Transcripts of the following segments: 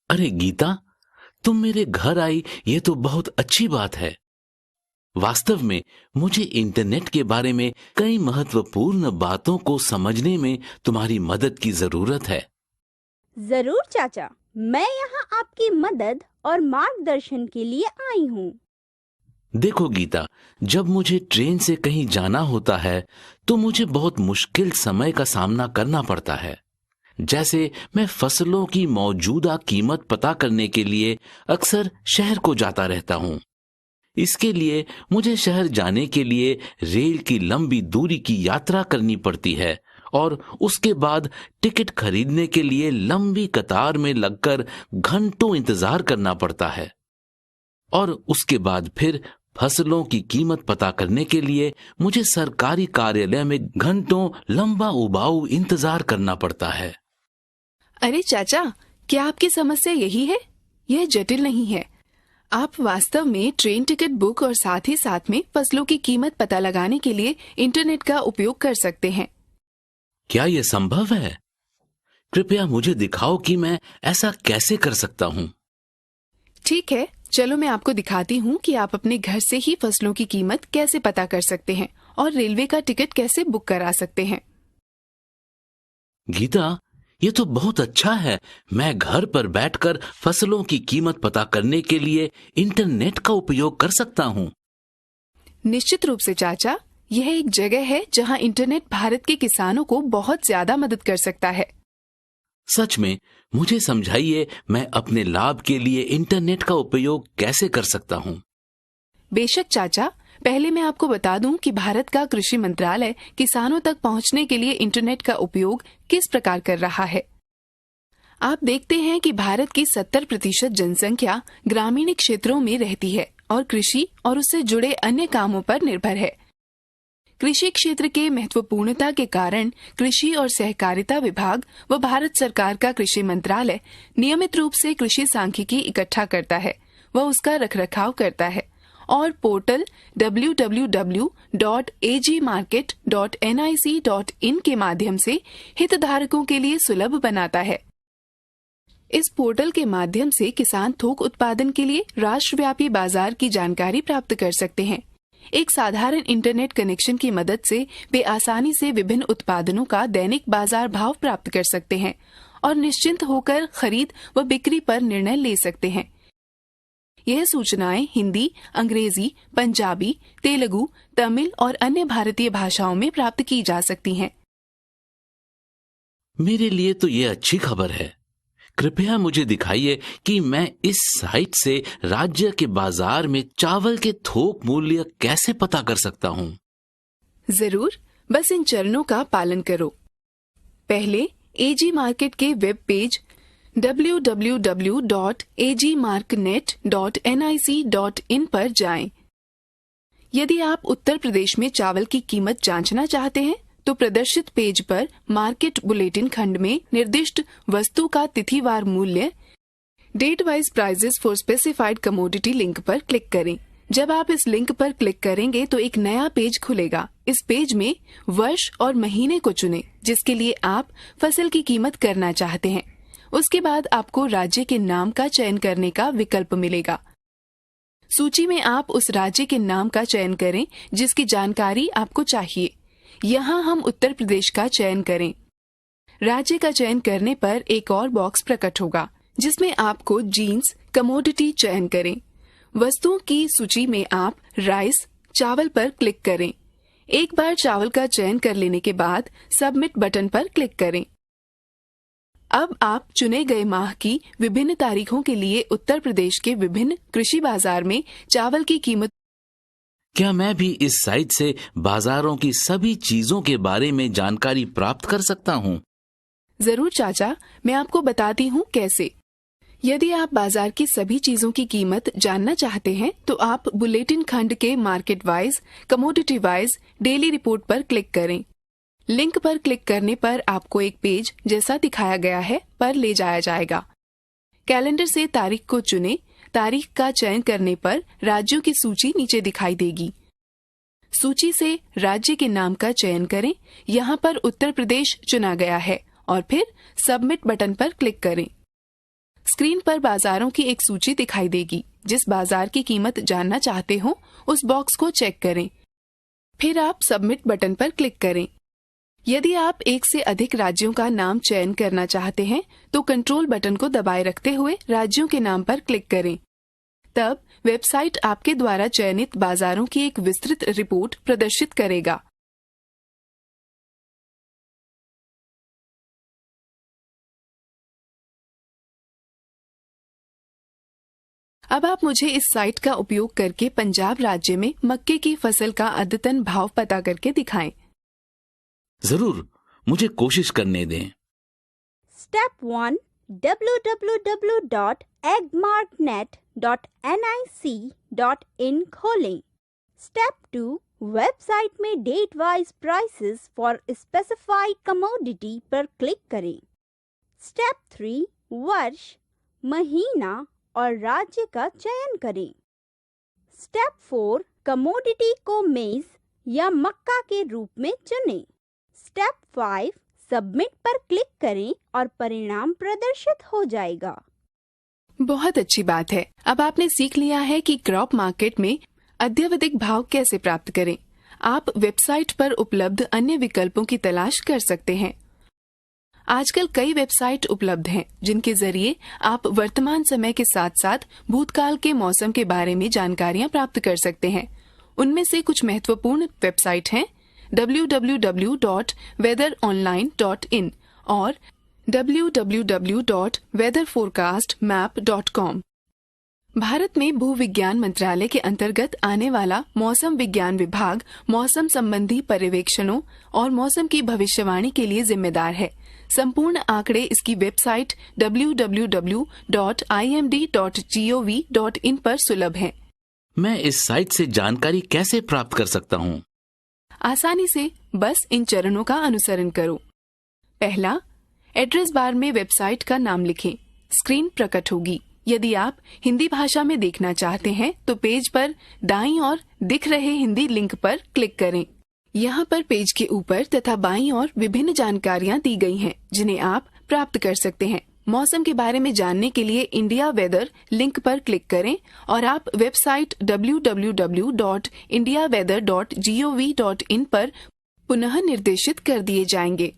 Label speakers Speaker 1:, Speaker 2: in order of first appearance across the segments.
Speaker 1: अरे गीता, तुम मेरे घर आई ये तो बहुत अच्छी बात है। वास्तव में मुझे इंटरनेट के बारे में कई महत्वपूर्ण बातों को समझने में तुम्हारी मदद की जरूरत है।
Speaker 2: जरूर चाचा, मैं यहाँ आपकी मदद और मार्गदर्शन के लिए आई हूँ।
Speaker 1: देखो गीता, जब मुझे ट्रेन से कहीं जाना होता है तो मुझे बहुत मुश्किल समय का सामना करना पड़ता है। जैसे मैं फसलों की मौजूदा कीमत पता करने के लिए अक्सर शहर को जाता रहता हूँ। इसके लिए मुझे शहर जाने के लिए रेल की लंबी दूरी की यात्रा करनी पड़ती है और उसके बाद टिकट खरीदने के लिए लंबी कतार में लगकर घंटों इंतजार करना पड़ता है। और उसके बाद फिर फसलों की कीमत पता करने के लिए मुझे सरकारी कार्यालय में घंटों लंबा उबाऊ इंतजार करना पड़ता है।
Speaker 3: अरे चाचा, क्या आपकी समस्या यही है? यह जटिल नहीं है। आप वास्तव में ट्रेन टिकट बुक और साथ ही साथ में फसलों की कीमत पता लगाने के लिए इंटरनेट का उपयोग कर सकते हैं।
Speaker 1: क्या यह संभव है? कृपया मुझे दिखाओ कि मैं ऐसा कैसे कर सकता हूँ।
Speaker 3: ठीक है, चलो मैं आपको दिखाती हूँ कि आप अपने घर से ही फसलों की कीमत कैसे पता कर सकते हैं और रेलवे का टिकट कैसे बुक करा सकते हैं।
Speaker 1: गीता, ये तो बहुत अच्छा है। मैं घर पर बैठकर फसलों की कीमत पता करने के लिए इंटरनेट का उपयोग कर सकता हूँ।
Speaker 3: निश्चित रूप से चाचा, यह एक जगह है जहाँ इंटरनेट भारत के किसानों को बहुत ज्यादा मदद कर सकता है।
Speaker 1: सच में, मुझे समझाइए, मैं अपने लाभ के लिए इंटरनेट का उपयोग कैसे कर सकता हूँ।
Speaker 3: बेशक चाचा, पहले मैं आपको बता दूं कि भारत का कृषि मंत्रालय किसानों तक पहुंचने के लिए इंटरनेट का उपयोग किस प्रकार कर रहा है। आप देखते हैं कि भारत की 70% जनसंख्या ग्रामीण क्षेत्रों में रहती है और कृषि और उससे जुड़े अन्य कामों पर निर्भर है। कृषि क्षेत्र के महत्वपूर्णता के कारण कृषि और सहकारिता विभाग व भारत सरकार का कृषि मंत्रालय नियमित रूप से कृषि सांख्यिकी इकट्ठा करता है व उसका रखरखाव करता है और पोर्टल www.agmarket.nic.in के माध्यम से हितधारकों के लिए सुलभ बनाता है। इस पोर्टल के माध्यम से किसान थोक उत्पादन के लिए राष्ट्रव्यापी बाजार की जानकारी प्राप्त कर सकते हैं। एक साधारण इंटरनेट कनेक्शन की मदद से वे आसानी से विभिन्न उत्पादनों का दैनिक बाजार भाव प्राप्त कर सकते हैं और निश्चिंत होकर खरीद व बिक्री पर निर्णय ले सकते हैं। यह सूचनाएं हिंदी, अंग्रेजी, पंजाबी, तेलुगु, तमिल और अन्य भारतीय भाषाओं में प्राप्त की जा सकती हैं।
Speaker 1: मेरे लिए तो ये अच्छी खबर है। कृपया मुझे दिखाइए कि मैं इस साइट से राज्य के बाजार में चावल के थोक मूल्य कैसे पता कर सकता हूँ।
Speaker 3: जरूर, बस इन चरणों का पालन करो। पहले एजी मार्केट के वेब पेज www.agmarknet.nic.in पर जाएं। यदि आप उत्तर प्रदेश में चावल की कीमत जांचना चाहते हैं तो प्रदर्शित पेज पर मार्केट बुलेटिन खंड में निर्दिष्ट वस्तु का तिथिवार मूल्य date wise prices for specified commodity link पर क्लिक करें। जब आप इस लिंक पर क्लिक करेंगे तो एक नया पेज खुलेगा। इस पेज में वर्ष और महीने को चुनें जिसके लिए आप फसल की कीमत करना चाहते हैं। उसके बाद आपको राज्य के नाम का चयन करने का विकल्प मिलेगा। सूची में आप उस राज्य के नाम का चयन करें जिसकी जानकारी आपको चाहिए। यहाँ हम उत्तर प्रदेश का चयन करें। राज्य का चयन करने पर एक और बॉक्स प्रकट होगा जिसमें आपको जीन्स कमोडिटी चयन करें। वस्तुओं की सूची में आप राइस चावल पर क्लिक करें। एक बार चावल का चयन कर लेने के बाद सबमिट बटन पर क्लिक करें। अब आप चुने गए माह की विभिन्न तारीखों के लिए उत्तर प्रदेश के विभिन्न कृषि बाजार में चावल की कीमत।
Speaker 1: क्या मैं भी इस साइट से बाजारों की सभी चीजों के बारे में जानकारी प्राप्त कर सकता हूँ?
Speaker 3: जरूर चाचा, मैं आपको बताती हूँ कैसे। यदि आप बाजार की सभी चीजों की कीमत जानना चाहते हैं तो आप बुलेटिन खंड के market wise, commodity wise, daily report पर क्लिक करें। लिंक पर क्लिक करने पर आपको एक पेज जैसा दिखाया गया है पर ले जाया जाएगा। कैलेंडर से तारीख को चुनें। तारीख का चयन करने पर राज्यों की सूची नीचे दिखाई देगी। सूची से राज्य के नाम का चयन करें। यहाँ पर उत्तर प्रदेश चुना गया है और फिर सबमिट बटन पर क्लिक करें। स्क्रीन पर बाजारों की एक सूची दिखाई देगी। जिस बाजार की कीमत जानना चाहते हो उस बॉक्स को चेक करें। फिर आप सबमिट बटन पर क्लिक करें। यदि आप एक से अधिक राज्यों का नाम चयन करना चाहते हैं तो कंट्रोल बटन को दबाए रखते हुए राज्यों के नाम पर क्लिक करें। तब वेबसाइट आपके द्वारा चयनित बाजारों की एक विस्तृत रिपोर्ट प्रदर्शित करेगा। अब आप मुझे इस साइट का उपयोग करके पंजाब राज्य में मक्के की फसल का अद्यतन भाव पता करके दिखाएं।
Speaker 1: जरूर, मुझे कोशिश करने दें।
Speaker 2: स्टेप 1 www.agmarknet.nic.in खोलें। स्टेप 2 वेबसाइट में date wise prices for specified commodity पर क्लिक करें। स्टेप 3 वर्ष, महीना और राज्य का चयन करें। स्टेप 4 कमोडिटी को मेज या मक्का के रूप में चुनें। स्टेप 5 सबमिट पर क्लिक करें और परिणाम प्रदर्शित हो जाएगा।
Speaker 3: बहुत अच्छी बात है। अब आपने सीख लिया है कि क्रॉप मार्केट में अद्यावधिक भाव कैसे प्राप्त करें। आप वेबसाइट पर उपलब्ध अन्य विकल्पों की तलाश कर सकते हैं। आजकल कई वेबसाइट उपलब्ध हैं जिनके जरिए आप वर्तमान समय के साथ साथ भूतकाल के मौसम के बारे में जानकारियां प्राप्त कर सकते हैं। उनमें से कुछ महत्वपूर्ण वेबसाइट हैं www.weatheronline.in और www.weatherforecastmap.com। भारत में भूविज्ञान मंत्रालय के अंतर्गत आने वाला मौसम विज्ञान विभाग मौसम संबंधी पर्यवेक्षणों और मौसम की भविष्यवाणी के लिए जिम्मेदार है। संपूर्ण आंकड़े इसकी वेबसाइट www.imd.gov.in पर सुलभ हैं।
Speaker 1: मैं इस साइट से जानकारी कैसे प्राप्त कर सकता हूँ?
Speaker 3: आसानी से बस इन चरणों का अनुसरण करो। पहला, एड्रेस बार में वेबसाइट का नाम लिखें। स्क्रीन प्रकट होगी। यदि आप हिंदी भाषा में देखना चाहते हैं तो पेज पर दाईं ओर दिख रहे हिंदी लिंक पर क्लिक करें। यहाँ पर पेज के ऊपर तथा बाईं ओर विभिन्न जानकारियाँ दी गई हैं जिन्हें आप प्राप्त कर सकते हैं। मौसम के बारे में जानने के लिए इंडिया वेदर लिंक पर क्लिक करें और आप वेबसाइट www.indiaweather.gov.in पर पुनः निर्देशित कर दिए जाएंगे।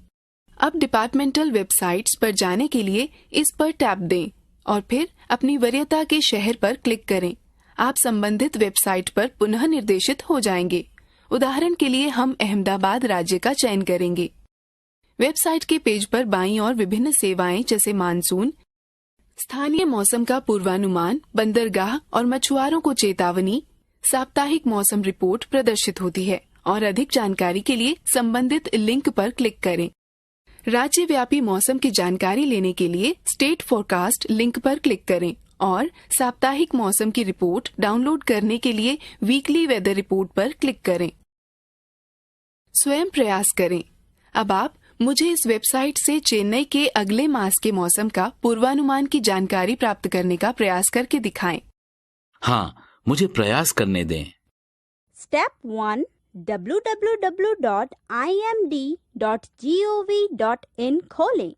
Speaker 3: अब डिपार्टमेंटल वेबसाइट्स पर जाने के लिए इस पर टैप दें और फिर अपनी वरीयता के शहर पर क्लिक करें। आप संबंधित वेबसाइट पर पुनः निर्देशित हो जाएंगे। उदाहरण के लिए हम अहमदाबाद राज्य का चयन करेंगे। वेबसाइट के पेज पर बाईं ओर विभिन्न सेवाएं जैसे मानसून, स्थानीय मौसम का पूर्वानुमान, बंदरगाह और मछुआरों को चेतावनी, साप्ताहिक मौसम रिपोर्ट प्रदर्शित होती है और अधिक जानकारी के लिए संबंधित लिंक पर क्लिक करें। राज्य व्यापी मौसम की जानकारी लेने के लिए स्टेट फोरकास्ट लिंक पर क्लिक करें और साप्ताहिक मौसम की रिपोर्ट डाउनलोड करने के लिए वीकली वेदर रिपोर्ट पर क्लिक करें। स्वयं प्रयास करें। अब आप मुझे इस वेबसाइट से चेन्नई के अगले मास के मौसम का पूर्वानुमान की जानकारी प्राप्त करने का प्रयास करके दिखाएं।
Speaker 1: हाँ, मुझे प्रयास करने दें।
Speaker 2: स्टेप 1 www.imd.gov.in खोलें।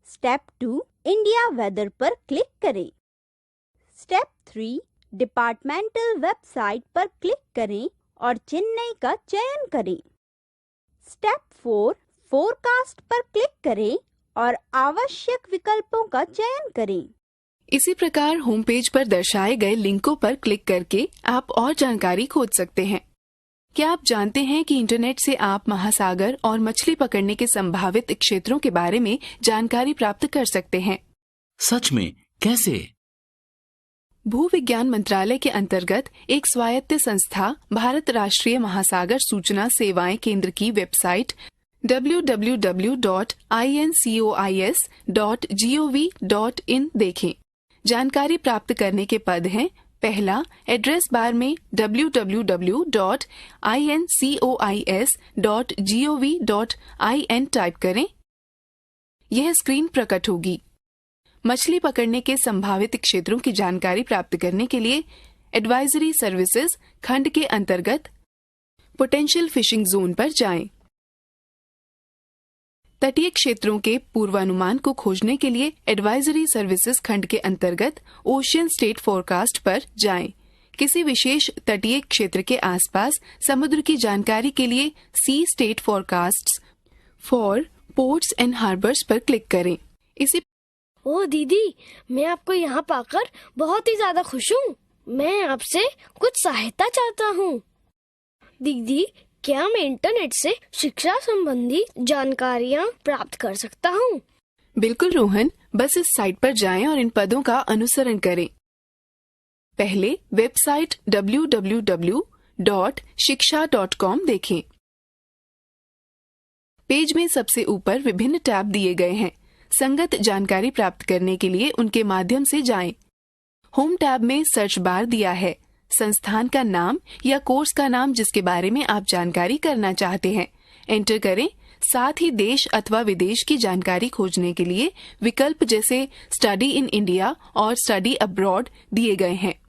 Speaker 2: स्टेप 2 इंडिया वेदर पर क्लिक करें। स्टेप 3 डिपार्टमेंटल वेबसाइट पर क्लिक करें और चेन्नई का चयन करें। स्टेप 4 फोरकास्ट पर क्लिक करें और आवश्यक विकल्पों का चयन करें।
Speaker 3: इसी प्रकार होम पेज पर दर्शाए गए लिंकों पर क्लिक करके आप और जानकारी खोज सकते हैं। क्या आप जानते हैं कि इंटरनेट से आप महासागर और मछली पकड़ने के संभावित क्षेत्रों के बारे में जानकारी प्राप्त कर सकते हैं?
Speaker 1: सच में? कैसे?
Speaker 3: भूविज्ञान मंत्रालय के अंतर्गत एक स्वायत्त संस्था भारत राष्ट्रीय महासागर सूचना सेवाएं केंद्र की वेबसाइट www.incois.gov.in देखें। जानकारी प्राप्त करने के पद हैं। पहला, एड्रेस बार में www.incois.gov.in टाइप करें। यह स्क्रीन प्रकट होगी। मछली पकड़ने के संभावित क्षेत्रों की जानकारी प्राप्त करने के लिए एडवाइजरी सर्विसेज खंड के अंतर्गत पोटेंशियल फिशिंग जोन पर जाएं। तटीय क्षेत्रों के पूर्वानुमान को खोजने के लिए एडवाइजरी सर्विसेज खंड के अंतर्गत ओशियन स्टेट फोरकास्ट पर जाएं। किसी विशेष तटीय क्षेत्र के आसपास समुद्र की जानकारी के लिए sea state forecasts for ports and harbours पर क्लिक करें। इसी
Speaker 4: ओ दीदी, मैं आपको यहाँ पाकर बहुत ही ज्यादा खुश हूँ। मैं आपसे कुछ सहायता चाहता हूँ। दीदी, क्या मैं इंटरनेट से शिक्षा संबंधी जानकारियाँ प्राप्त कर सकता हूँ?
Speaker 3: बिल्कुल रोहन, बस इस साइट पर जाएं और इन पदों का अनुसरण करें। पहले वेबसाइट www.shiksha.com देखें। पेज में सबसे ऊपर विभिन्न टैब दिए गए हैं। संगत जानकारी प्राप्त करने के लिए उनके माध्यम से जाएं। होम टैब में सर्च बार दिया है। संस्थान का नाम या कोर्स का नाम जिसके बारे में आप जानकारी करना चाहते हैं एंटर करें। साथ ही देश अथवा विदेश की जानकारी खोजने के लिए विकल्प जैसे स्टडी इन इंडिया और स्टडी अब्रॉड दिए गए हैं।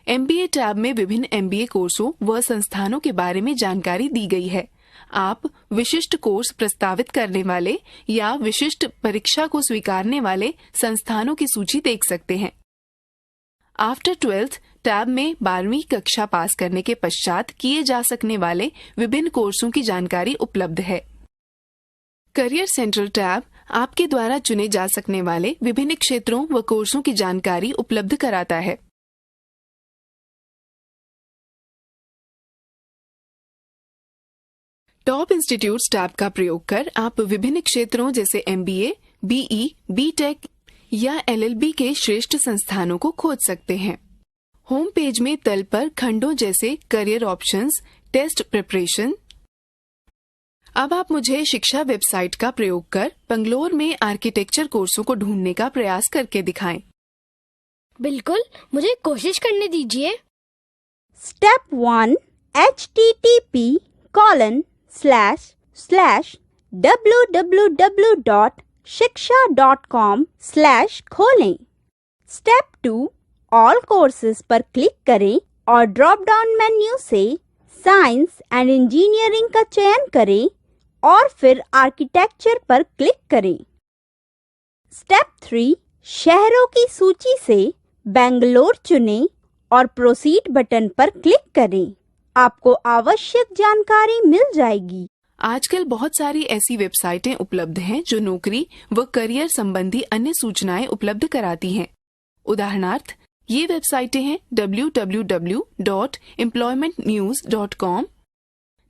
Speaker 3: MBA टैब में विभिन्न MBA कोर्सों व संस्थानों के बारे में जानकारी दी गई है। आप विशिष्ट कोर्स प्रस्तावित करने वाले या विशिष्ट परीक्षा को स्वीकारने वाले संस्थानों की सूची देख सकते हैं। आफ्टर 12th टैब में 12वीं कक्षा पास करने के पश्चात किए जा सकने वाले विभिन्न कोर्सों की जानकारी उपलब्ध है। करियर सेंट्रल टैब आपके द्वारा चुने जा सकने वाले विभिन्न क्षेत्रों व कोर्सों की जानकारी उपलब्ध कराता है। टॉप इंस्टीट्यूट्स टैब का प्रयोग कर आप विभिन्न क्षेत्रों जैसे MBA, BE, BTech या LLB के श्रेष्ठ संस्थानों को खोज सकते हैं। होम पेज में तल पर खंडों जैसे करियर ऑप्शंस, टेस्ट प्रिपरेशन। अब आप मुझे शिक्षा वेबसाइट का प्रयोग कर बंगलोर में आर्किटेक्चर कोर्सों को ढूंढने का प्रयास करके दिखाएं।
Speaker 4: बिल्कुल, मुझे कोशिश करने दीजिए।
Speaker 2: Step 1 http://www.shiksha.com/खोलें। Step 2 ऑल कोर्सेज पर क्लिक करें और ड्रॉप डाउन मेन्यू से साइंस एंड इंजीनियरिंग का चयन करें और फिर आर्किटेक्चर पर क्लिक करें। स्टेप 3 शहरों की सूची से बेंगलोर चुनें और प्रोसीड बटन पर क्लिक करें। आपको आवश्यक जानकारी मिल जाएगी।
Speaker 3: आजकल बहुत सारी ऐसी वेबसाइटें उपलब्ध हैं जो नौकरी व करियर संबंधी अन्य सूचनाएं उपलब्ध कराती हैं। उदाहरणार्थ, ये वेबसाइटें हैं www.employmentnews.com,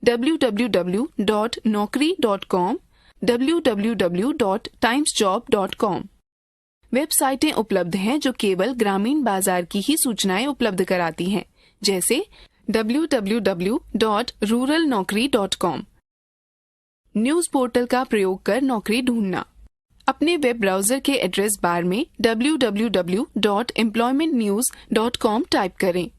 Speaker 3: www.naukri.com, www.timesjob.com। वेबसाइटें उपलब्ध हैं जो केवल ग्रामीण बाजार की ही सूचनाएं उपलब्ध कराती हैं, जैसे www.ruralnaukri.com। न्यूज पोर्टल का प्रयोग कर नौकरी ढूंढना। अपने वेब ब्राउजर के एड्रेस बार में www.employmentnews.com टाइप करें।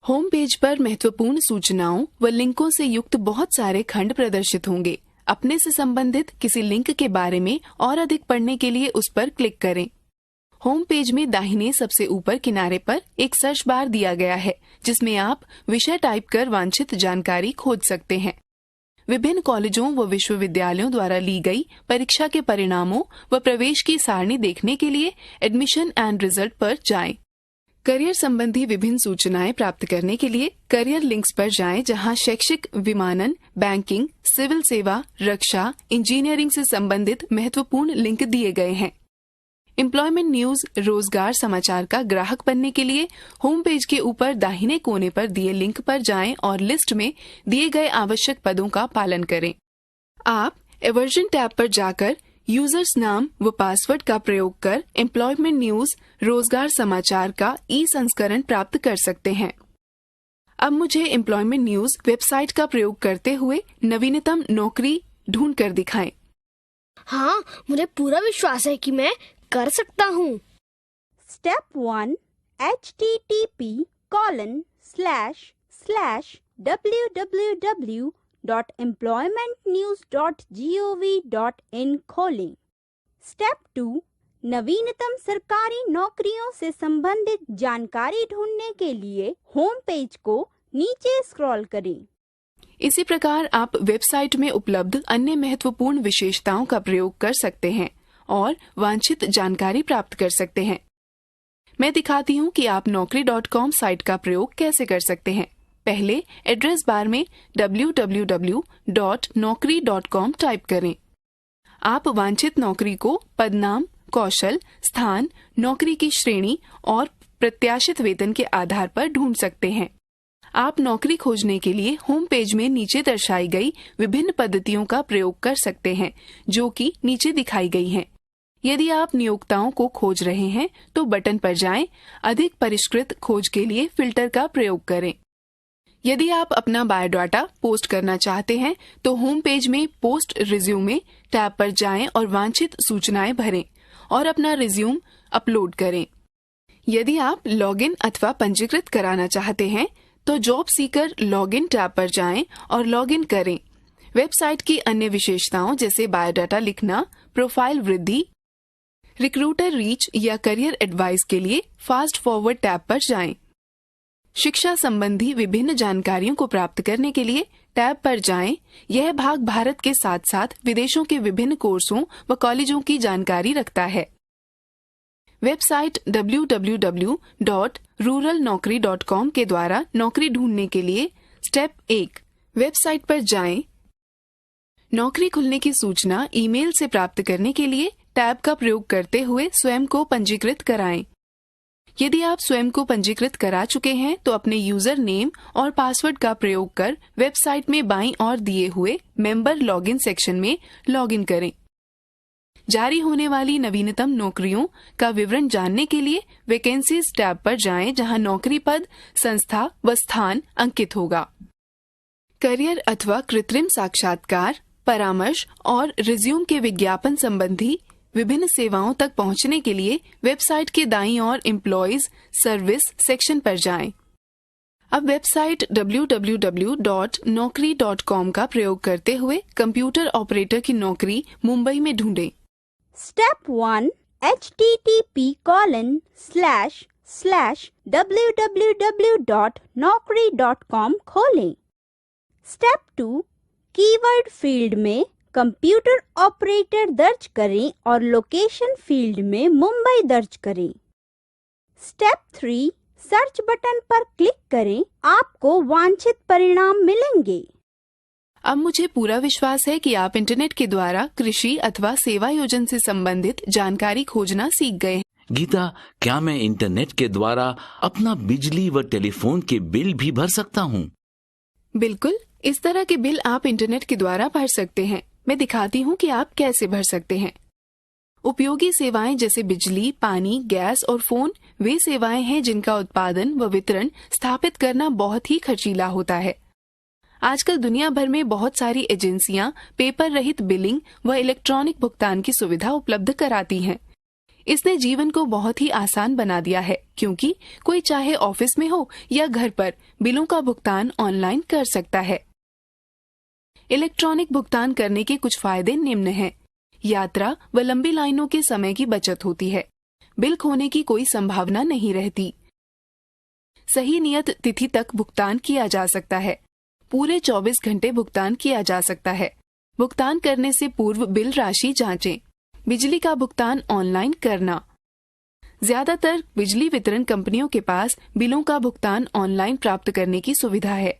Speaker 3: होम पेज पर महत्वपूर्ण सूचनाओं व लिंकों से युक्त बहुत सारे खंड प्रदर्शित होंगे। अपने से संबंधित किसी लिंक के बारे में और अधिक पढ़ने के लिए उस पर क्लिक करें। होम पेज में दाहिने सबसे ऊपर किनारे पर एक सर्च बार दिया गया है, जिसमें आप विषय टाइप कर वांछित जानकारी खोज सकते हैं। विभिन्न कॉलेजों व विश्वविद्यालयों द्वारा ली गई परीक्षा के परिणामों व प्रवेश की सारणी देखने के लिए एडमिशन एंड रिजल्ट पर जाएं। करियर संबंधी विभिन्न सूचनाएं प्राप्त करने के लिए करियर लिंक्स पर जाएं, जहां शैक्षिक, विमानन, बैंकिंग, सिविल सेवा, रक्षा, इंजीनियरिंग से संबंधित महत्वपूर्ण लिंक दिए गए हैं। एम्प्लॉयमेंट न्यूज रोजगार समाचार का ग्राहक बनने के लिए होम पेज के ऊपर दाहिने कोने पर दिए लिंक पर जाएं और लिस्ट में दिए गए आवश्यक पदों का पालन करें। आप एवर्जन टैब पर जाकर यूजर्स नाम व पासवर्ड का प्रयोग कर एम्प्लॉयमेंट न्यूज रोजगार समाचार का संस्करण प्राप्त कर सकते हैं। अब मुझे एम्प्लॉयमेंट न्यूज वेबसाइट का प्रयोग करते हुए नवीनतम नौकरी ढूंढ कर दिखाएं।
Speaker 4: हाँ, मुझे पूरा विश्वास है कि मैं कर सकता हूँ।
Speaker 2: स्टेप 1 http://www.employmentnews.gov.in खोलें। स्टेप 2 नवीनतम सरकारी नौकरियों से संबंधित जानकारी ढूंढने के लिए होम पेज को नीचे स्क्रॉल करें।
Speaker 3: इसी प्रकार आप वेबसाइट में उपलब्ध अन्य महत्वपूर्ण विशेषताओं का प्रयोग कर सकते हैं और वांछित जानकारी प्राप्त कर सकते हैं। मैं दिखाती हूँ कि आप naukri.com साइट का प्रयोग कैसे कर सकते हैं। पहले एड्रेस बार में www.naukri.com टाइप करें। आप वांछित नौकरी को पदनाम, कौशल, स्थान, नौकरी की श्रेणी और प्रत्याशित वेतन के आधार पर ढूंढ सकते हैं। आप नौकरी खोजने के लिए होम पेज में नीचे दर्शाई गई विभिन्न पद्धतियों का प्रयोग कर सकते हैं, जो कि नीचे दिखाई गई हैं। यदि आप नियोक्ताओं को खोज रहे हैं तो बटन पर जाएं, अधिक परिष्कृत खोज के लिए फिल्टर का प्रयोग करें। यदि आप अपना बायोडाटा पोस्ट करना चाहते हैं तो होम पेज में पोस्ट रिज्यूमे टैब पर जाएं और वांछित सूचनाएं भरें और अपना रिज्यूम अपलोड करें। यदि आप लॉगिन अथवा पंजीकृत कराना चाहते हैं तो जॉब सीकर लॉगिन टैब पर जाएं और लॉगिन करें। वेबसाइट की अन्य विशेषताओं जैसे बायोडाटा लिखना, प्रोफाइल वृद्धि, रिक्रूटर रीच या करियर एडवाइस के लिए फास्ट फॉरवर्ड टैब पर जाएं। शिक्षा संबंधी विभिन्न जानकारियों को प्राप्त करने के लिए टैब पर जाएं। यह भाग भारत के साथ साथ विदेशों के विभिन्न कोर्सों व कॉलेजों की जानकारी रखता है। वेबसाइट www.ruralnaukri.com के द्वारा नौकरी ढूंढने के लिए स्टेप 1, वेबसाइट पर जाएं। नौकरी खुलने की सूचना ईमेल से प्राप्त करने के लिए टैब का प्रयोग करते हुए स्वयं को पंजीकृत कराएं। यदि आप स्वयं को पंजीकृत करा चुके हैं तो अपने यूजर नेम और पासवर्ड का प्रयोग कर वेबसाइट में बाईं ओर दिए हुए मेंबर लॉगिन सेक्शन में लॉगिन करें। जारी होने वाली नवीनतम नौकरियों का विवरण जानने के लिए वैकेंसीज टैब पर जाएं, जहां नौकरी पद, संस्था व स्थान अंकित होगा। करियर अथवा कृत्रिम साक्षात्कार, परामर्श और रिज्यूम के विज्ञापन संबंधी विभिन्न सेवाओं तक पहुंचने के लिए वेबसाइट के दाईं ओर एम्प्लॉइज सर्विस सेक्शन पर जाएं। अब वेबसाइट www.naukri.com का प्रयोग करते हुए कंप्यूटर ऑपरेटर की नौकरी मुंबई में ढूंढें।
Speaker 2: Step 1, http://www.naukri.com खोलें। Step 2, कीवर्ड फील्ड में कंप्यूटर ऑपरेटर दर्ज करें और लोकेशन फील्ड में मुंबई दर्ज करें। स्टेप 3, सर्च बटन पर क्लिक करें, आपको वांछित परिणाम मिलेंगे।
Speaker 3: अब मुझे पूरा विश्वास है कि आप इंटरनेट के द्वारा कृषि अथवा सेवा योजन से संबंधित जानकारी खोजना सीख गए हैं।
Speaker 1: गीता, क्या मैं इंटरनेट के द्वारा अपना बिजली व टेलीफोन के बिल भी भर सकता हूँ?
Speaker 3: बिल्कुल, इस तरह के बिल आप इंटरनेट के द्वारा भर सकते हैं। मैं दिखाती हूँ कि आप कैसे भर सकते हैं। उपयोगी सेवाएं जैसे बिजली, पानी, गैस और फोन वे सेवाएं हैं जिनका उत्पादन व वितरण स्थापित करना बहुत ही खर्चीला होता है। आजकल दुनिया भर में बहुत सारी एजेंसियां पेपर रहित बिलिंग व इलेक्ट्रॉनिक भुगतान की सुविधा उपलब्ध कराती हैं। इसने जीवन को बहुत ही आसान बना दिया है, क्योंकि कोई चाहे ऑफिस में हो या घर पर बिलों का भुगतान ऑनलाइन कर सकता है। इलेक्ट्रॉनिक भुगतान करने के कुछ फायदे निम्न हैं। यात्रा व लंबी लाइनों के समय की बचत होती है। बिल खोने की कोई संभावना नहीं रहती। सही नियत तिथि तक भुगतान किया जा सकता है। पूरे 24 घंटे भुगतान किया जा सकता है। भुगतान करने से पूर्व बिल राशि जांचें। बिजली का भुगतान ऑनलाइन करना। ज्यादातर बिजली वितरण कंपनियों के पास बिलों का भुगतान ऑनलाइन प्राप्त करने की सुविधा है।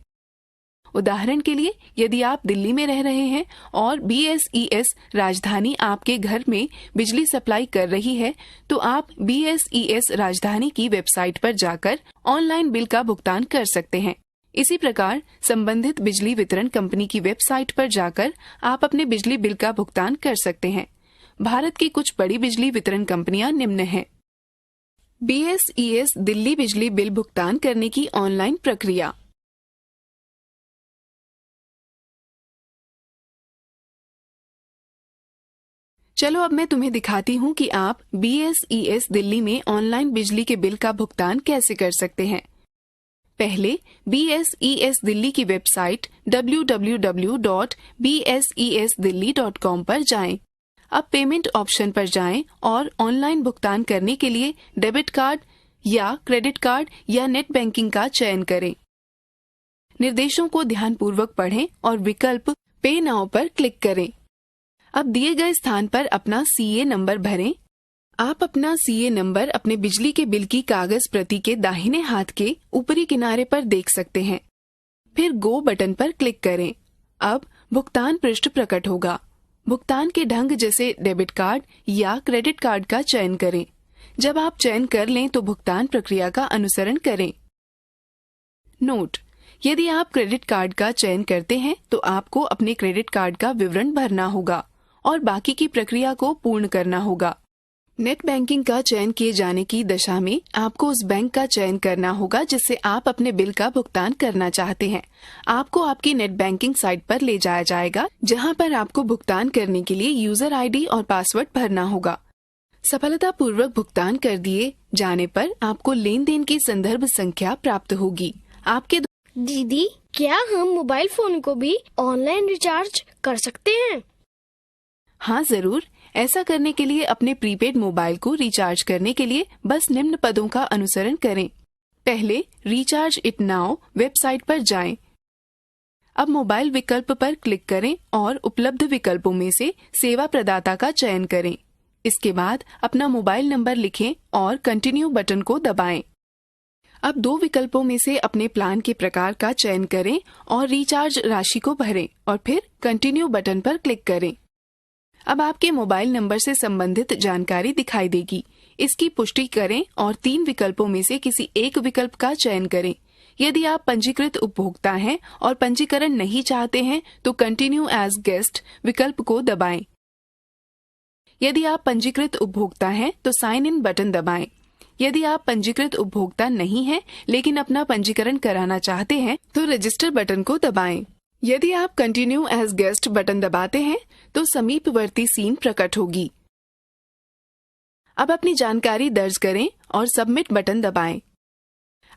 Speaker 3: उदाहरण के लिए, यदि आप दिल्ली में रह रहे हैं और BSES राजधानी आपके घर में बिजली सप्लाई कर रही है, तो आप BSES राजधानी की वेबसाइट पर जाकर ऑनलाइन बिल का भुगतान कर सकते हैं। इसी प्रकार संबंधित बिजली वितरण कंपनी की वेबसाइट पर जाकर आप अपने बिजली बिल का भुगतान कर सकते हैं। भारत की कुछ बड़ी बिजली वितरण कंपनियां निम्न हैं। BSES दिल्ली बिजली बिल भुगतान करने की ऑनलाइन प्रक्रिया। चलो अब मैं तुम्हें दिखाती हूँ कि आप BSES दिल्ली में ऑनलाइन बिजली के बिल का भुगतान कैसे कर सकते हैं। पहले BSES दिल्ली की वेबसाइट www.bsesdelhi.com पर जाएं। अब पेमेंट ऑप्शन पर जाएं और ऑनलाइन भुगतान करने के लिए डेबिट कार्ड या क्रेडिट कार्ड या नेट बैंकिंग का चयन करें। निर्देशों को ध्यानपूर्वक पढ़ें और विकल्प पे नाउ पर क्लिक करें। अब दिए गए स्थान पर अपना CA नंबर भरें। आप अपना CA नंबर अपने बिजली के बिल की कागज प्रति के दाहिने हाथ के ऊपरी किनारे पर देख सकते हैं। फिर गो बटन पर क्लिक करें। अब भुगतान पृष्ठ प्रकट होगा। भुगतान के ढंग जैसे डेबिट कार्ड या क्रेडिट कार्ड का चयन करें। जब आप चयन कर लें तो भुगतान प्रक्रिया का अनुसरण करें। नोट: यदि आप क्रेडिट कार्ड का चयन करते हैं तो आपको अपने क्रेडिट कार्ड का विवरण भरना होगा और बाकी की प्रक्रिया को पूर्ण करना होगा। नेट बैंकिंग का चयन किए जाने की दशा में आपको उस बैंक का चयन करना होगा जिससे आप अपने बिल का भुगतान करना चाहते हैं। आपको आपकी नेट बैंकिंग साइट पर ले जाया जाएगा, जहां पर आपको भुगतान करने के लिए यूजर ID और पासवर्ड भरना होगा। सफलतापूर्वक भुगतान कर दिए जाने पर आपको लेन देन की संदर्भ संख्या प्राप्त होगी। आपके
Speaker 4: दीदी, क्या हम मोबाइल फोन को भी ऑनलाइन रिचार्ज कर सकते हैं?
Speaker 3: हाँ जरूर। ऐसा करने के लिए अपने प्रीपेड मोबाइल को रिचार्ज करने के लिए बस निम्न पदों का अनुसरण करें। पहले रिचार्ज इट नाउ वेबसाइट पर जाएं। अब मोबाइल विकल्प पर क्लिक करें और उपलब्ध विकल्पों में से सेवा प्रदाता का चयन करें। इसके बाद अपना मोबाइल नंबर लिखें और कंटिन्यू बटन को दबाएं। अब दो विकल्पों में से अपने प्लान के प्रकार का चयन करें और रिचार्ज राशि को भरें और फिर कंटिन्यू बटन पर क्लिक करें। अब आपके मोबाइल नंबर से संबंधित जानकारी दिखाई देगी। इसकी पुष्टि करें और 3 विकल्पों में से किसी एक विकल्प का चयन करें। यदि आप पंजीकृत उपभोक्ता हैं और पंजीकरण नहीं चाहते हैं तो कंटिन्यू एज गेस्ट विकल्प को दबाएं। यदि आप पंजीकृत उपभोक्ता हैं तो साइन इन बटन दबाएं। यदि आप पंजीकृत उपभोक्ता नहीं हैं लेकिन अपना पंजीकरण कराना चाहते हैं तो रजिस्टर बटन को दबाएं। यदि आप कंटिन्यू एज गेस्ट बटन दबाते हैं तो समीपवर्ती सीन प्रकट होगी। अब अपनी जानकारी दर्ज करें और सबमिट बटन दबाएं।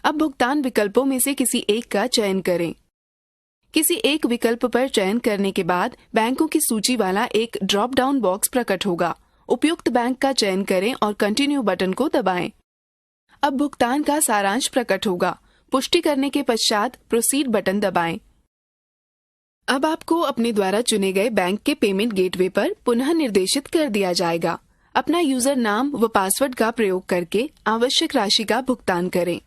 Speaker 3: अब भुगतान विकल्पों में से किसी एक का चयन करें। किसी एक विकल्प पर चयन करने के बाद बैंकों की सूची वाला एक ड्रॉप डाउन बॉक्स प्रकट होगा। उपयुक्त बैंक का चयन करें और कंटिन्यू बटन को दबाएं। अब भुगतान का सारांश प्रकट होगा। पुष्टि करने के पश्चात प्रोसीड बटन दबाएं। अब आपको अपने द्वारा चुने गए बैंक के पेमेंट गेटवे पर पुनः निर्देशित कर दिया जाएगा। अपना यूजर नाम व पासवर्ड का प्रयोग करके आवश्यक राशि का भुगतान करें।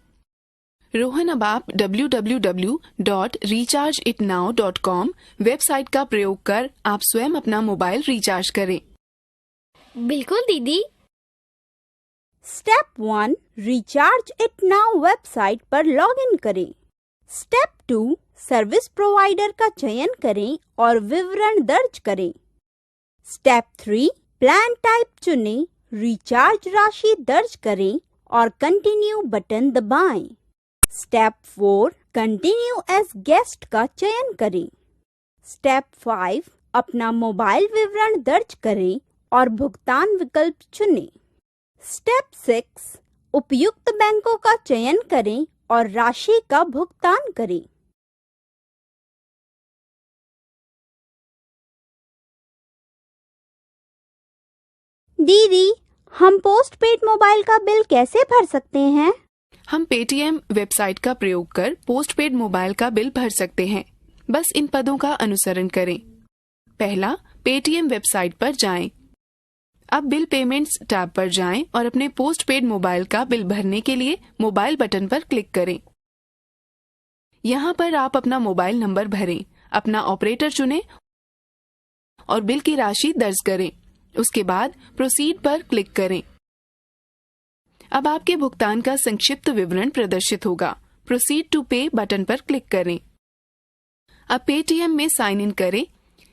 Speaker 3: रोहन, अब आप www.rechargeitnow.com वेबसाइट का प्रयोग कर आप स्वयं अपना मोबाइल रिचार्ज करें।
Speaker 4: बिल्कुल दीदी।
Speaker 2: Step 1, recharge it now website पर लॉगिन करें। स्टेप 2, सर्विस प्रोवाइडर का चयन करें और विवरण दर्ज करें। स्टेप 3, प्लान टाइप चुनें, रिचार्ज राशि दर्ज करें और कंटिन्यू बटन दबाएं। स्टेप 4, कंटिन्यू एज गेस्ट का चयन करें। स्टेप 5, अपना मोबाइल विवरण दर्ज करें और भुगतान विकल्प चुनें। स्टेप 6, उपयुक्त बैंकों का चयन करें और राशि का भुगतान करें। दीदी, हम पोस्ट पेड मोबाइल का बिल कैसे भर सकते हैं?
Speaker 3: हम पेटीएम वेबसाइट का प्रयोग कर पोस्ट पेड मोबाइल का बिल भर सकते हैं। बस इन पदों का अनुसरण करें। पहला, पेटीएम वेबसाइट पर जाएं। अब बिल पेमेंट्स टैब पर जाएं और अपने पोस्ट पेड मोबाइल का बिल भरने के लिए मोबाइल बटन पर क्लिक करें। यहाँ पर आप अपना मोबाइल नंबर भरें, अपना ऑपरेटर चुनें और बिल की राशि दर्ज करें। उसके बाद प्रोसीड पर क्लिक करें। अब आपके भुगतान का संक्षिप्त विवरण प्रदर्शित होगा। प्रोसीड टू पे बटन पर क्लिक करें। अब पेटीएम में साइन इन करें।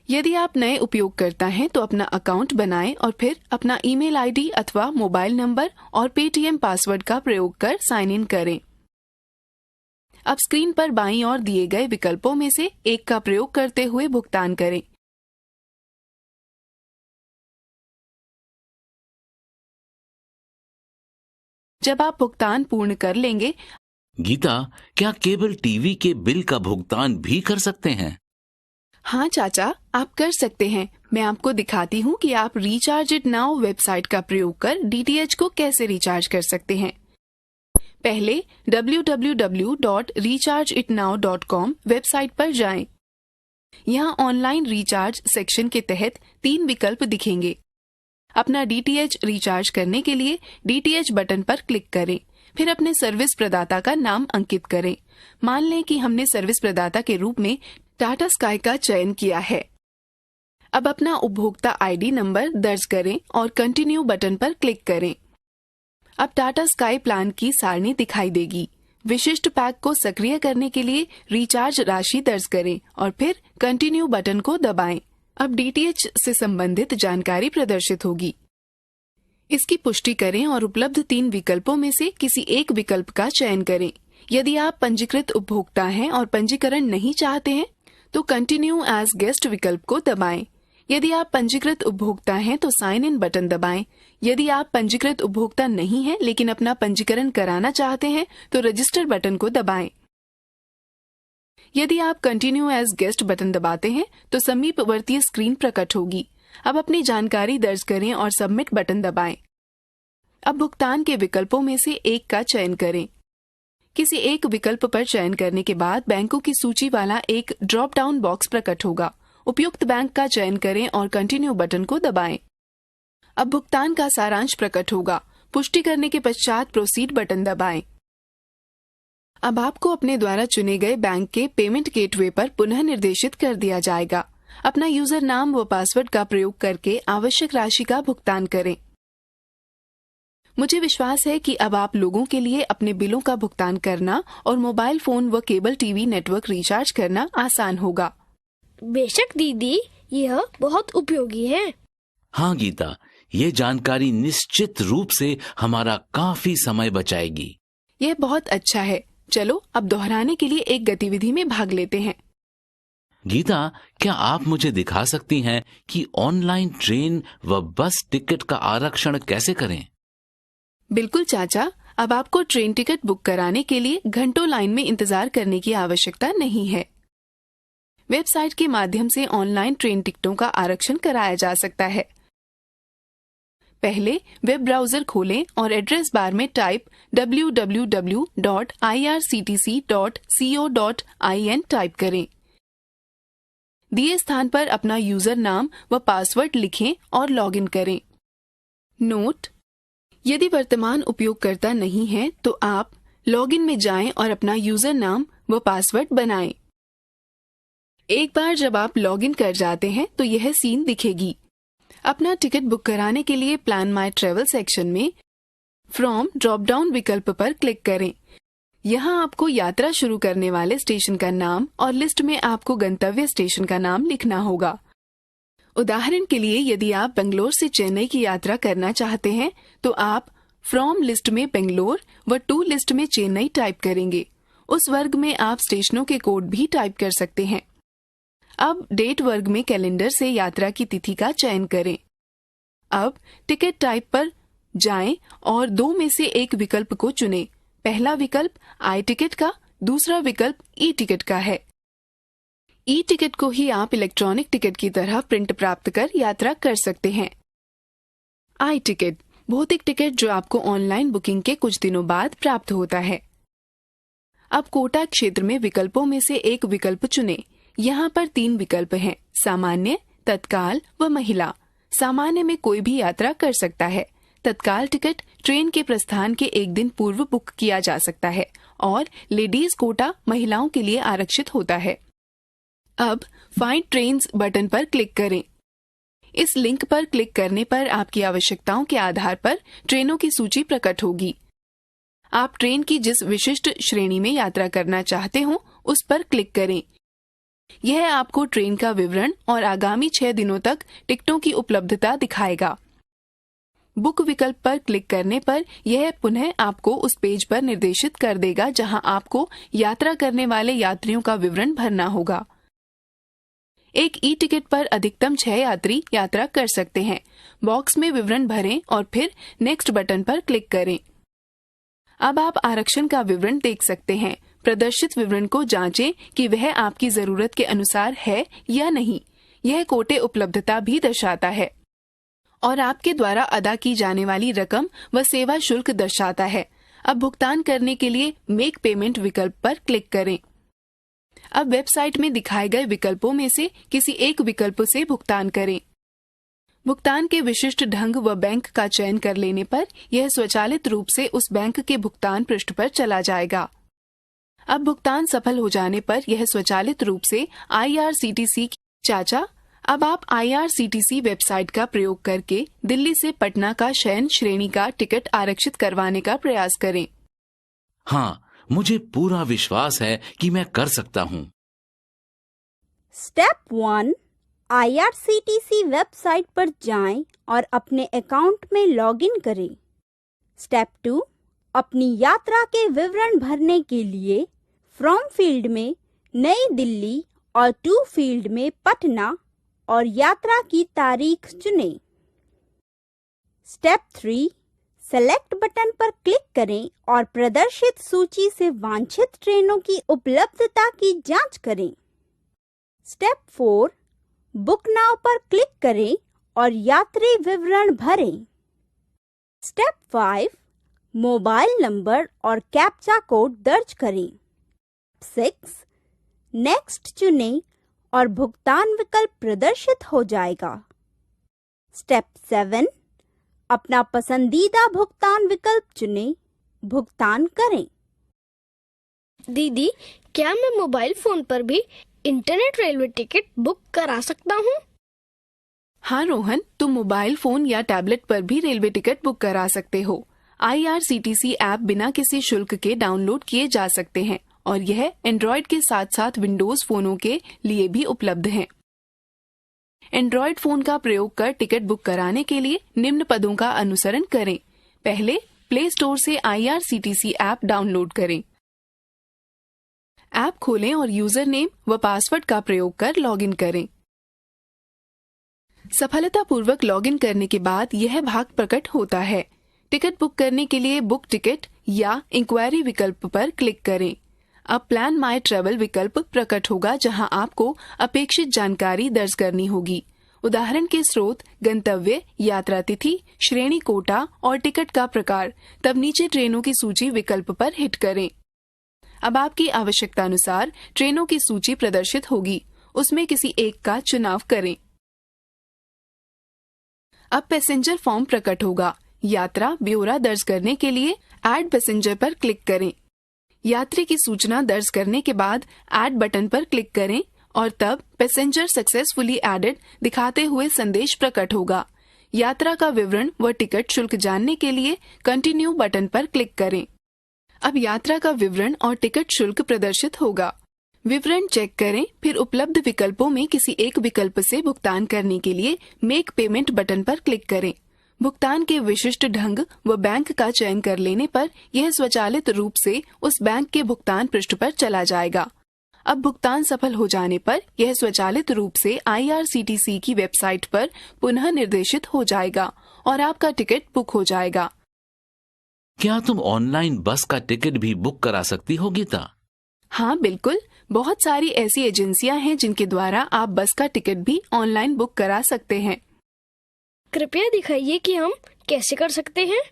Speaker 3: यदि आप नए उपयोगकर्ता हैं तो अपना अकाउंट बनाएं और फिर अपना ईमेल आईडी अथवा मोबाइल नंबर और पेटीएम पासवर्ड का प्रयोग कर साइन इन करें। अब स्क्रीन पर बाईं ओर दिए गए विकल्पों में से एक का प्रयोग करते हुए भुगतान करें। जब आप भुगतान पूर्ण कर लेंगे।
Speaker 1: गीता, क्या केबल टीवी के बिल का भुगतान भी कर सकते हैं?
Speaker 3: हाँ चाचा, आप कर सकते हैं। मैं आपको दिखाती हूँ कि आप रिचार्ज इट नाउ वेबसाइट का प्रयोग कर डीटीएच को कैसे रिचार्ज कर सकते हैं। पहले www.rechargeitnow.com वेबसाइट पर जाएं। यहाँ ऑनलाइन रिचार्ज सेक्शन के तहत 3 विकल्प दिखेंगे। अपना DTH रिचार्ज करने के लिए DTH बटन पर क्लिक करें, फिर अपने सर्विस प्रदाता का नाम अंकित करें। मान लें कि हमने सर्विस प्रदाता के रूप में टाटा स्काई का चयन किया है। अब अपना उपभोक्ता ID नंबर दर्ज करें और कंटिन्यू बटन पर क्लिक करें। अब टाटा स्काई प्लान की सारणी दिखाई देगी। विशिष्ट पैक को सक्रिय करने के लिए रिचार्ज राशि दर्ज करें और फिर कंटिन्यू बटन को दबाएं। अब DTH से संबंधित जानकारी प्रदर्शित होगी। इसकी पुष्टि करें और उपलब्ध 3 विकल्पों में से किसी एक विकल्प का चयन करें। यदि आप पंजीकृत उपभोक्ता हैं और पंजीकरण नहीं चाहते हैं तो कंटिन्यू एज गेस्ट विकल्प को दबाएं। यदि आप पंजीकृत उपभोक्ता हैं तो साइन इन बटन दबाएं। यदि आप पंजीकृत उपभोक्ता नहीं हैं लेकिन अपना पंजीकरण कराना चाहते हैं तो रजिस्टर बटन को दबाएं। यदि आप कंटिन्यू एज गेस्ट बटन दबाते हैं तो समीपवर्तीय स्क्रीन प्रकट होगी। अब अपनी जानकारी दर्ज करें और सबमिट बटन दबाएं। अब भुगतान के विकल्पों में से एक का चयन करें। किसी एक विकल्प पर चयन करने के बाद बैंकों की सूची वाला एक ड्रॉप डाउन बॉक्स प्रकट होगा। उपयुक्त बैंक का चयन करें और कंटिन्यू बटन को दबाएं। अब भुगतान का सारांश प्रकट होगा। पुष्टि करने के पश्चात प्रोसीड बटन दबाएं। अब आपको अपने द्वारा चुने गए बैंक के पेमेंट गेटवे पर पुनः निर्देशित कर दिया जाएगा। अपना यूजर नाम व पासवर्ड का प्रयोग करके आवश्यक राशि का भुगतान करें। मुझे विश्वास है कि अब आप लोगों के लिए अपने बिलों का भुगतान करना और मोबाइल फोन व केबल टीवी नेटवर्क रिचार्ज करना आसान होगा।
Speaker 4: बेशक दीदी, यह बहुत उपयोगी है।
Speaker 1: हाँ गीता, ये जानकारी निश्चित रूप से हमारा काफी समय बचाएगी।
Speaker 3: यह बहुत अच्छा है। चलो अब दोहराने के लिए एक गतिविधि में भाग लेते हैं।
Speaker 1: गीता, क्या आप मुझे दिखा सकती हैं कि ऑनलाइन ट्रेन व बस टिकट का आरक्षण कैसे करें?
Speaker 3: बिल्कुल चाचा, अब आपको ट्रेन टिकट बुक कराने के लिए घंटों लाइन में इंतजार करने की आवश्यकता नहीं है। वेबसाइट के माध्यम से ऑनलाइन ट्रेन टिकटों का आरक्षण कराया जा सकता है। पहले वेब ब्राउजर खोलें और एड्रेस बार में टाइप www.irctc.co.in टाइप करें। दिए स्थान पर अपना यूजर नाम व पासवर्ड लिखें और लॉगिन करें। नोट: यदि वर्तमान उपयोगकर्ता नहीं है तो आप लॉगिन में जाएं और अपना यूजर नाम व पासवर्ड बनाएं। एक बार जब आप लॉगिन कर जाते हैं तो यह सीन दिखेगी। अपना टिकट बुक कराने के लिए प्लान माई ट्रेवल सेक्शन में फ्रॉम ड्रॉप डाउन विकल्प पर क्लिक करें। यहाँ आपको यात्रा शुरू करने वाले स्टेशन का नाम और लिस्ट में आपको गंतव्य स्टेशन का नाम लिखना होगा। उदाहरण के लिए यदि आप बेंगलोर से चेन्नई की यात्रा करना चाहते हैं तो आप फ्रॉम लिस्ट में बेंगलोर व टू लिस्ट में चेन्नई टाइप करेंगे। उस वर्ग में आप स्टेशनों के कोड भी टाइप कर सकते हैं। अब डेट वर्ग में कैलेंडर से यात्रा की तिथि का चयन करें। अब टिकट टाइप पर जाएं और 2 में से एक विकल्प को चुनें। पहला विकल्प आई टिकट का, दूसरा विकल्प ई टिकट का है। ई टिकट को ही आप इलेक्ट्रॉनिक टिकट की तरह प्रिंट प्राप्त कर यात्रा कर सकते हैं। आई टिकट भौतिक टिकट जो आपको ऑनलाइन बुकिंग के कुछ दिनों बाद प्राप्त होता है। अब कोटा क्षेत्र में विकल्पों में से एक विकल्प चुनें। यहाँ पर 3 विकल्प हैं: सामान्य, तत्काल व महिला। सामान्य में कोई भी यात्रा कर सकता है। तत्काल टिकट ट्रेन के प्रस्थान के 1 दिन पूर्व बुक किया जा सकता है और लेडीज कोटा महिलाओं के लिए आरक्षित होता है। अब फाइंड ट्रेन्स बटन पर क्लिक करें। इस लिंक पर क्लिक करने पर आपकी आवश्यकताओं के आधार पर ट्रेनों की सूची प्रकट होगी। आप ट्रेन की जिस विशिष्ट श्रेणी में यात्रा करना चाहते हो उस पर क्लिक करें। यह आपको ट्रेन का विवरण और आगामी 6 दिनों तक टिकटों की उपलब्धता दिखाएगा। बुक विकल्प पर क्लिक करने पर यह पुनः आपको उस पेज पर निर्देशित कर देगा जहां आपको यात्रा करने वाले यात्रियों का विवरण भरना होगा। एक ई टिकट पर अधिकतम 6 यात्री यात्रा कर सकते हैं। बॉक्स में विवरण भरें और फिर नेक्स्ट बटन पर क्लिक करें। अब आप आरक्षण का विवरण देख सकते हैं। प्रदर्शित विवरण को जांचें कि वह आपकी जरूरत के अनुसार है या नहीं। यह कोटे उपलब्धता भी दर्शाता है और आपके द्वारा अदा की जाने वाली रकम व सेवा शुल्क दर्शाता है। अब भुगतान करने के लिए मेक पेमेंट विकल्प पर क्लिक करें। अब वेबसाइट में दिखाए गए विकल्पों में से किसी एक विकल्प से भुगतान करें। भुगतान के विशिष्ट ढंग व बैंक का चयन कर लेने पर यह स्वचालित रूप से उस बैंक के भुगतान पृष्ठ पर चला जाएगा। अब भुगतान सफल हो जाने पर यह स्वचालित रूप से IRCTC चाचा, अब आप IRCTC वेबसाइट का प्रयोग करके दिल्ली से पटना का शयन श्रेणी का टिकट आरक्षित करवाने का प्रयास करें।
Speaker 1: हाँ, मुझे पूरा विश्वास है कि मैं कर सकता हूँ।
Speaker 2: स्टेप 1, IRCTC वेबसाइट पर जाएं और अपने अकाउंट में लॉगिन करें। स्टेप 2, अपनी यात्रा के विवरण भरने के लिए फ्रॉम फील्ड में नई दिल्ली और टू फील्ड में पटना और यात्रा की तारीख चुनें। स्टेप 3, सेलेक्ट बटन पर क्लिक करें और प्रदर्शित सूची से वांछित ट्रेनों की उपलब्धता की जांच करें। स्टेप 4, बुक नाउ पर क्लिक करें और यात्री विवरण भरें। स्टेप 5, मोबाइल नंबर और कैप्चा कोड दर्ज करें। 6, नेक्स्ट चुनें और भुगतान विकल्प प्रदर्शित हो जाएगा। स्टेप 7, अपना पसंदीदा भुगतान विकल्प चुनें, भुगतान करें।
Speaker 4: दीदी, क्या मैं मोबाइल फोन पर भी इंटरनेट रेलवे टिकट बुक करा सकता हूँ?
Speaker 3: हाँ रोहन, तुम मोबाइल फोन या टैबलेट पर भी रेलवे टिकट बुक करा सकते हो। IRCTC ऐप बिना किसी शुल्क के डाउनलोड किए जा सकते हैं और यह एंड्रॉइड के साथ साथ विंडोज फोनों के लिए भी उपलब्ध है। एंड्रॉइड फोन का प्रयोग कर टिकट बुक कराने के लिए निम्न पदों का अनुसरण करें। पहले, प्ले स्टोर से IRCTC ऐप डाउनलोड करें। ऐप खोलें और यूजर नेम व पासवर्ड का प्रयोग कर लॉगिन करें। सफलतापूर्वक लॉगिन करने के बाद यह भाग प्रकट होता है। टिकट बुक करने के लिए बुक टिकट या इंक्वायरी विकल्प पर क्लिक करें। अब प्लान माई ट्रेवल विकल्प प्रकट होगा, जहां आपको अपेक्षित जानकारी दर्ज करनी होगी। उदाहरण के स्रोत, गंतव्य, यात्रा तिथि, श्रेणी कोटा और टिकट का प्रकार। तब नीचे ट्रेनों की सूची विकल्प पर हिट करें। अब आपकी आवश्यकता अनुसार ट्रेनों की सूची प्रदर्शित होगी, उसमें किसी एक का चुनाव करें। अब पैसेंजर फॉर्म प्रकट होगा। यात्रा ब्यौरा दर्ज करने के लिए ऐड पैसेंजर पर क्लिक करें। यात्री की सूचना दर्ज करने के बाद ऐड बटन पर क्लिक करें और तब पैसेंजर सक्सेसफुली एडेड दिखाते हुए संदेश प्रकट होगा। यात्रा का विवरण व टिकट शुल्क जानने के लिए कंटिन्यू बटन पर क्लिक करें। अब यात्रा का विवरण और टिकट शुल्क प्रदर्शित होगा। विवरण चेक करें, फिर उपलब्ध विकल्पों में किसी एक विकल्प से भुगतान करने के लिए मेक पेमेंट बटन पर क्लिक करें। भुगतान के विशिष्ट ढंग व बैंक का चयन कर लेने पर यह स्वचालित रूप से उस बैंक के भुगतान पृष्ठ पर चला जाएगा। अब भुगतान सफल हो जाने पर यह स्वचालित रूप से IRCTC की वेबसाइट पर पुनः निर्देशित हो जाएगा और आपका टिकट बुक हो जाएगा।
Speaker 1: क्या तुम ऑनलाइन बस का टिकट भी बुक करा सकती हो गीता?
Speaker 3: हाँ बिल्कुल, बहुत सारी ऐसी एजेंसियां हैं जिनके द्वारा आप बस का टिकट भी ऑनलाइन बुक करा सकते हैं।
Speaker 4: कृपया दिखाइए कि हम कैसे कर सकते हैं।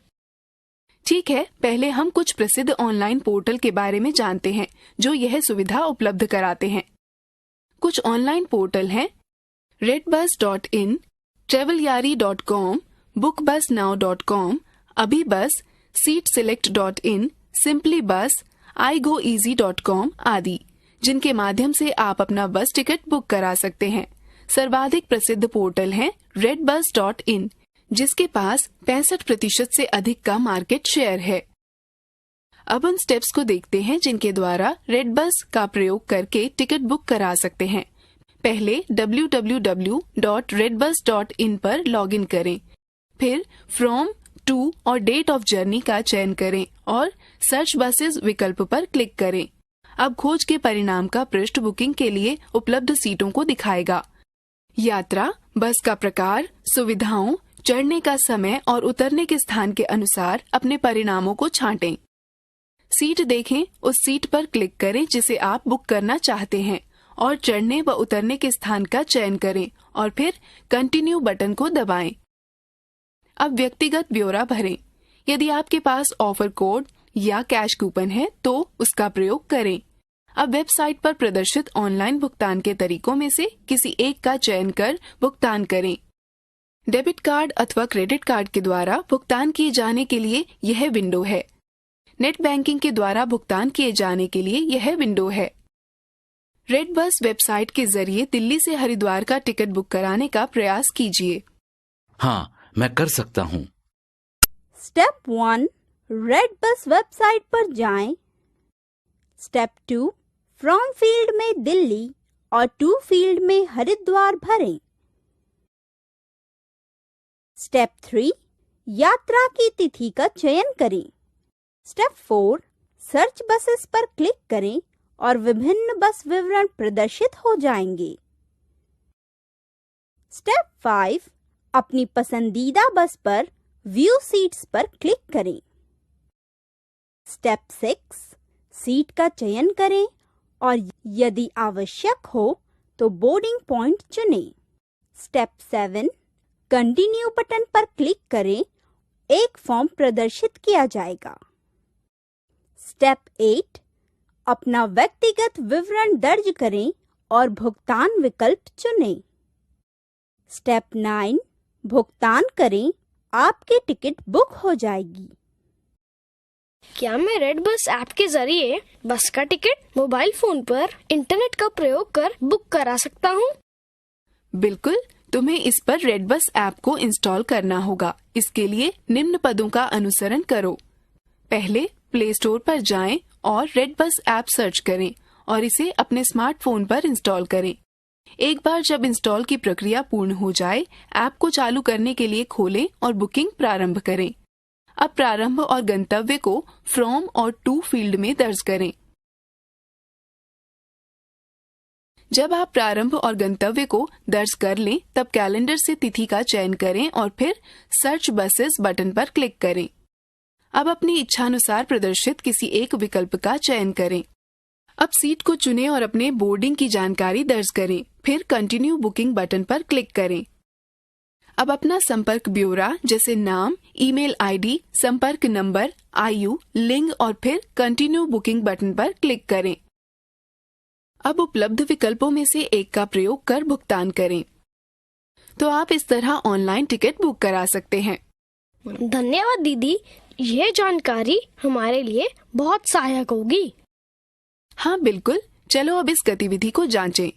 Speaker 3: ठीक है, पहले हम कुछ प्रसिद्ध ऑनलाइन पोर्टल के बारे में जानते हैं जो यह सुविधा उपलब्ध कराते हैं। कुछ ऑनलाइन पोर्टल हैं redbus.in, travelyaari.com, bookbusnow.com, अभीबस, seatselect.in, simplybus, igoeasy.com आदि, जिनके माध्यम से आप अपना बस टिकट बुक करा सकते हैं। सर्वाधिक प्रसिद्ध पोर्टल है redbus.in, जिसके पास 65% से अधिक का मार्केट शेयर है। अब उन स्टेप्स को देखते हैं जिनके द्वारा रेडबस का प्रयोग करके टिकट बुक करा सकते हैं। पहले www.redbus.in पर लॉगिन करें, फिर फ्रॉम, टू और डेट ऑफ जर्नी का चयन करें और सर्च बसेस विकल्प पर क्लिक करें। अब खोज के परिणाम का पृष्ठ बुकिंग के लिए उपलब्ध सीटों को दिखाएगा। यात्रा, बस का प्रकार, सुविधाओं, चढ़ने का समय और उतरने के स्थान के अनुसार अपने परिणामों को छांटें। सीट देखें, उस सीट पर क्लिक करें जिसे आप बुक करना चाहते हैं और चढ़ने व उतरने के स्थान का चयन करें और फिर कंटिन्यू बटन को दबाएं। अब व्यक्तिगत ब्यौरा भरें। यदि आपके पास ऑफर कोड या कैश कूपन है तो उसका प्रयोग करें। अब वेबसाइट पर प्रदर्शित ऑनलाइन भुगतान के तरीकों में से किसी एक का चयन कर भुगतान करें। डेबिट कार्ड अथवा क्रेडिट कार्ड के द्वारा भुगतान किए जाने के लिए यह विंडो है। नेट बैंकिंग के द्वारा भुगतान किए जाने के लिए यह विंडो है। रेड बस वेबसाइट के जरिए दिल्ली से हरिद्वार का टिकट बुक कराने का प्रयास कीजिए।
Speaker 1: हाँ, मैं कर सकता हूँ।
Speaker 2: स्टेप 1, रेड बस वेबसाइट पर जाएं। स्टेप 2, फ्रॉम फील्ड में दिल्ली और टू फील्ड में हरिद्वार भरें। स्टेप 3, यात्रा की तिथि का चयन करें। स्टेप 4, सर्च बसेस पर क्लिक करें और विभिन्न बस विवरण प्रदर्शित हो जाएंगे। स्टेप 5, अपनी पसंदीदा बस पर व्यू सीट्स पर क्लिक करें। स्टेप 6, सीट का चयन करें और यदि आवश्यक हो तो बोर्डिंग पॉइंट चुनें। स्टेप 7, कंटिन्यू बटन पर क्लिक करें। एक फॉर्म प्रदर्शित किया जाएगा। स्टेप 8, अपना व्यक्तिगत विवरण दर्ज करें और भुगतान विकल्प चुनें। स्टेप 9, भुगतान करें, आपकी टिकट बुक हो जाएगी।
Speaker 4: क्या मैं रेड बस ऐप के जरिए बस का टिकट मोबाइल फोन पर इंटरनेट का प्रयोग कर बुक करा सकता हूँ?
Speaker 3: बिल्कुल, तुम्हें इस पर रेड बस ऐप को इंस्टॉल करना होगा। इसके लिए निम्न पदों का अनुसरण करो। पहले प्ले स्टोर पर जाएं और रेड बस ऐप सर्च करें और इसे अपने स्मार्टफोन पर इंस्टॉल करें। एक बार जब इंस्टॉल की प्रक्रिया पूर्ण हो जाए, ऐप को चालू करने के लिए खोलें और बुकिंग प्रारंभ करें। अब प्रारंभ और गंतव्य को फ्रॉम और टू फील्ड में दर्ज करें। जब आप प्रारंभ और गंतव्य को दर्ज कर लें, तब कैलेंडर से तिथि का चयन करें और फिर सर्च बसेस बटन पर क्लिक करें। अब अपनी इच्छानुसार प्रदर्शित किसी एक विकल्प का चयन करें। अब सीट को चुनें और अपने बोर्डिंग की जानकारी दर्ज करें। फिर कंटिन्यू बुकिंग बटन पर क्लिक करें। अब अपना संपर्क ब्यौरा जैसे नाम, ईमेल आईडी, संपर्क नंबर, आयु, लिंग और फिर कंटिन्यू बुकिंग बटन पर क्लिक करें। अब उपलब्ध विकल्पों में से एक का प्रयोग कर भुगतान करें। तो आप इस तरह ऑनलाइन टिकट बुक करा सकते हैं।
Speaker 4: धन्यवाद दीदी, ये जानकारी हमारे लिए बहुत सहायक होगी।
Speaker 3: हाँ बिल्कुल, चलो अब इस गतिविधि को जांचें।